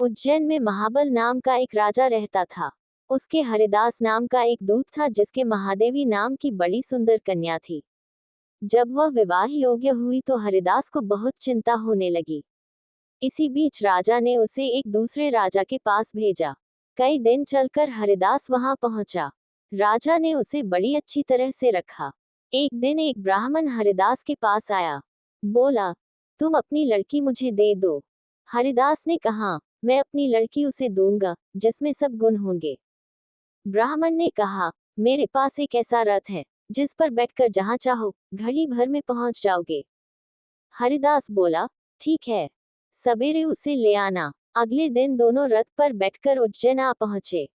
उज्जैन में महाबल नाम का एक राजा रहता था। उसके हरिदास नाम का एक दूत था जिसके महादेवी नाम की बड़ी सुंदर कन्या थी। जब वह विवाह योग्य हुई तो हरिदास को बहुत चिंता होने लगी। इसी बीच राजा ने उसे एक दूसरे राजा के पास भेजा। कई दिन चलकर हरिदास वहां पहुंचा। राजा ने उसे बड़ी अच्छी तरह से रखा। एक दिन एक ब्राह्मण हरिदास के पास आया। बोला, तुम अपनी लड़की मुझे दे दो। हरिदास ने कहा, मैं अपनी लड़की उसे दूंगा जिसमें सब गुण होंगे। ब्राह्मण ने कहा, मेरे पास एक ऐसा रथ है जिस पर बैठकर जहां चाहो घड़ी भर में पहुंच जाओगे। हरिदास बोला, ठीक है, सवेरे उसे ले आना। अगले दिन दोनों रथ पर बैठकर उज्जैन आ पहुंचे।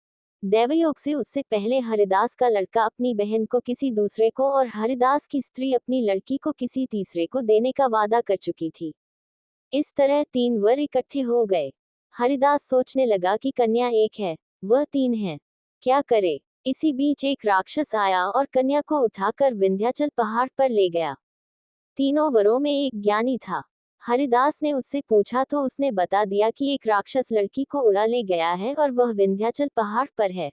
दैवयोग से उससे पहले हरिदास का लड़का अपनी बहन को किसी दूसरे को और हरिदास की स्त्री अपनी लड़की को किसी तीसरे को देने का वादा कर चुकी थी। इस तरह 3 वर इकट्ठे हो गए। हरिदास सोचने लगा कि कन्या एक है, वह 3 है, क्या करे। इसी बीच एक राक्षस आया और कन्या को उठाकर विंध्याचल पहाड़ पर ले गया। तीनों वरों में एक ज्ञानी था। हरिदास ने उससे पूछा तो उसने बता दिया कि एक राक्षस लड़की को उड़ा ले गया है और वह विंध्याचल पहाड़ पर है।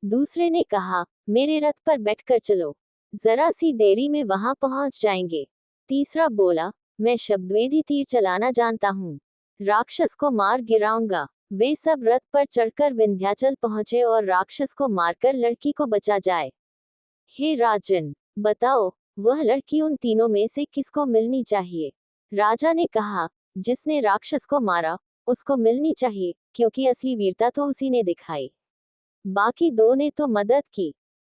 दूसरे ने कहा, मेरे रथ पर बैठकर चलो, जरा सी देरी में वहां पहुंच जाएंगे। तीसरा बोला, मैं शब्दवेदी तीर चलाना जानता हूँ, राक्षस को मार गिराऊंगा। वे सब रथ पर चढ़कर विंध्याचल पहुंचे और राक्षस को मारकर लड़की को बचा जाए। हे राजन, बताओ, वह लड़की उन तीनों में से किसको मिलनी चाहिए। राजा ने कहा, जिसने राक्षस को मारा उसको मिलनी चाहिए, क्योंकि असली वीरता तो उसी ने दिखाई। बाकी 2 ने तो मदद की।